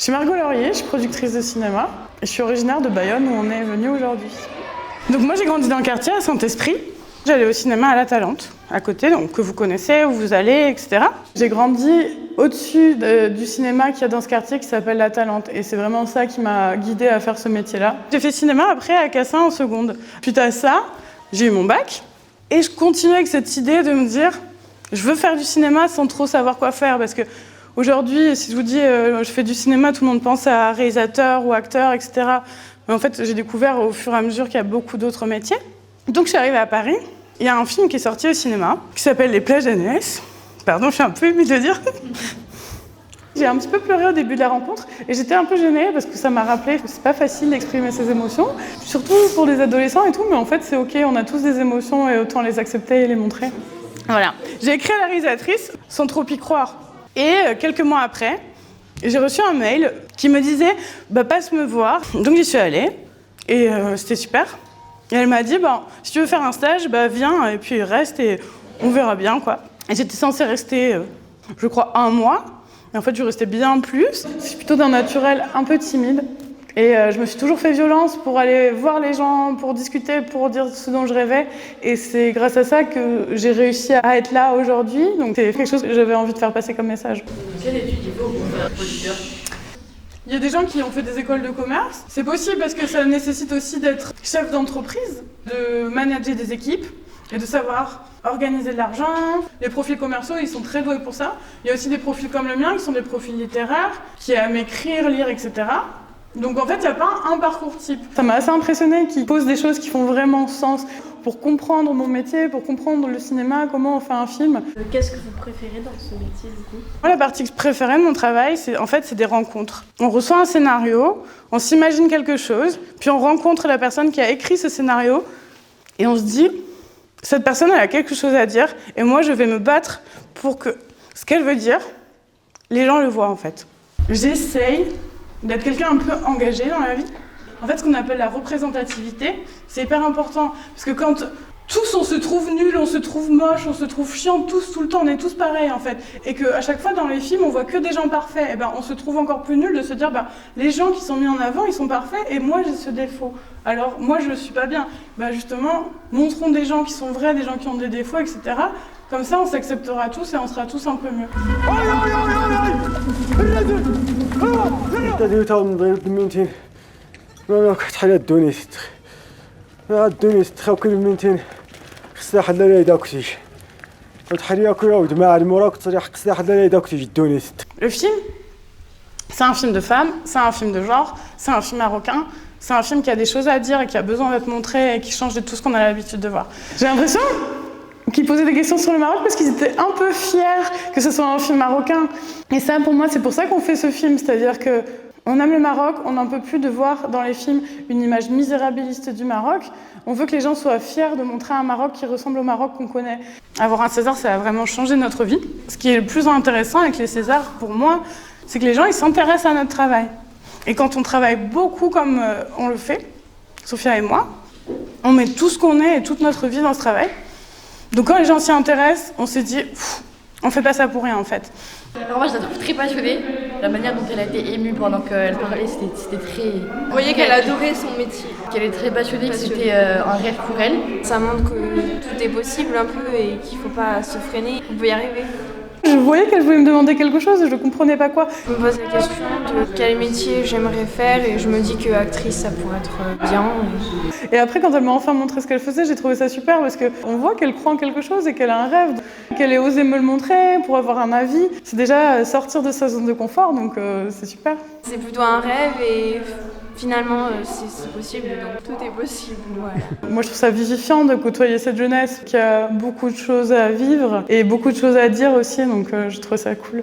Je suis Margot Laurier, je suis productrice de cinéma et je suis originaire de Bayonne où on est venu aujourd'hui. Donc moi j'ai grandi dans le quartier à Saint-Esprit. J'allais au cinéma à La Talente, à côté, donc que vous connaissez, où vous allez, etc. J'ai grandi au-dessus du cinéma qu'il y a dans ce quartier qui s'appelle La Talente. Et c'est vraiment ça qui m'a guidée à faire ce métier-là. J'ai fait cinéma après à Cassin en seconde. Suite à ça, j'ai eu mon bac. Et je continue avec cette idée de me dire, je veux faire du cinéma sans trop savoir quoi faire. Parce que aujourd'hui, si je vous dis je fais du cinéma, tout le monde pense à réalisateur ou acteur, etc. Mais en fait, j'ai découvert au fur et à mesure qu'il y a beaucoup d'autres métiers. Donc je suis arrivée à Paris. Il y a un film qui est sorti au cinéma qui s'appelle Les plages d'Annecy. Pardon, je suis un peu émue de le dire. J'ai un petit peu pleuré au début de la rencontre et j'étais un peu gênée parce que ça m'a rappelé que c'est pas facile d'exprimer ses émotions, surtout pour les adolescents et tout, mais en fait c'est ok, on a tous des émotions et autant les accepter et les montrer. Voilà. J'ai écrit à la réalisatrice sans trop y croire. Et quelques mois après, j'ai reçu un mail qui me disait passe me voir. Donc j'y suis allée et c'était super. Et elle m'a dit si tu veux faire un stage, viens et puis reste et on verra bien quoi. Et j'étais censée rester, je crois, 1 mois. Et en fait, je restais bien plus. C'est plutôt d'un naturel un peu timide. Et je me suis toujours fait violence pour aller voir les gens, pour discuter, pour dire ce dont je rêvais. Et c'est grâce à ça que j'ai réussi à être là aujourd'hui. Donc c'est quelque chose que j'avais envie de faire passer comme message. Quelle étude il faut pour faire producteur ? Il y a des gens qui ont fait des écoles de commerce. C'est possible parce que ça nécessite aussi d'être chef d'entreprise, de manager des équipes et de savoir organiser de l'argent. Les profils commerciaux, ils sont très doués pour ça. Il y a aussi des profils comme le mien qui sont des profils littéraires, qui aiment écrire, lire, etc. Donc en fait, il n'y a pas un parcours type. Ça m'a assez impressionnée qu'ils posent des choses qui font vraiment sens pour comprendre mon métier, pour comprendre le cinéma, comment on fait un film. Qu'est-ce que vous préférez dans ce métier du coup ? Moi, la partie préférée de mon travail, c'est des rencontres. On reçoit un scénario, on s'imagine quelque chose, puis on rencontre la personne qui a écrit ce scénario et on se dit, cette personne elle a quelque chose à dire et moi je vais me battre pour que ce qu'elle veut dire, les gens le voient en fait. J'essaye d'être quelqu'un un peu engagé dans la vie. En fait, ce qu'on appelle la représentativité, c'est hyper important. Parce que quand tous on se trouve nuls, on se trouve moche, on se trouve chiant, tous, tout le temps, on est tous pareils en fait. Et qu'à chaque fois dans les films, on voit que des gens parfaits. Et on se trouve encore plus nuls de se dire, les gens qui sont mis en avant, ils sont parfaits et moi j'ai ce défaut. Alors moi je suis pas bien. Justement, montrons des gens qui sont vrais, des gens qui ont des défauts, etc. Comme ça, on s'acceptera tous et on sera tous un peu mieux. Le film, c'est un film de femme, c'est un film de genre, c'est un film marocain, c'est un film qui a des choses à dire et qui a besoin d'être montré et qui change de tout ce qu'on a l'habitude de voir. J'ai l'impression qu'ils posaient des questions sur le Maroc parce qu'ils étaient un peu fiers que ce soit un film marocain. Et ça, pour moi, c'est pour ça qu'on fait ce film, c'est-à-dire que on aime le Maroc, on n'en peut plus de voir dans les films une image misérabiliste du Maroc. On veut que les gens soient fiers de montrer un Maroc qui ressemble au Maroc qu'on connaît. Avoir un César, ça a vraiment changé notre vie. Ce qui est le plus intéressant avec les Césars, pour moi, c'est que les gens ils s'intéressent à notre travail. Et quand on travaille beaucoup comme on le fait, Sophia et moi, on met tout ce qu'on est et toute notre vie dans ce travail. Donc quand les gens s'y intéressent, on se dit, on fait pas ça pour rien en fait. Alors moi je la trouve très passionnée, la manière dont elle a été émue pendant qu'elle parlait, c'était très... Vous voyez qu'elle adorait son métier, qu'elle est très passionnée, que c'était un rêve pour elle. Ça montre que tout est possible un peu et qu'il ne faut pas se freiner, on peut y arriver. Je voyais qu'elle voulait me demander quelque chose et je ne comprenais pas quoi. Je me pose la question de quel métier j'aimerais faire et je me dis que actrice ça pourrait être bien. Et après quand elle m'a enfin montré ce qu'elle faisait, j'ai trouvé ça super parce qu'on voit qu'elle croit en quelque chose et qu'elle a un rêve, qu'elle ait osé me le montrer pour avoir un avis. C'est déjà sortir de sa zone de confort, donc c'est super. C'est plutôt un rêve et finalement c'est possible, donc tout est possible. Voilà. Moi je trouve ça vivifiant de côtoyer cette jeunesse qui a beaucoup de choses à vivre et beaucoup de choses à dire aussi, donc je trouve ça cool.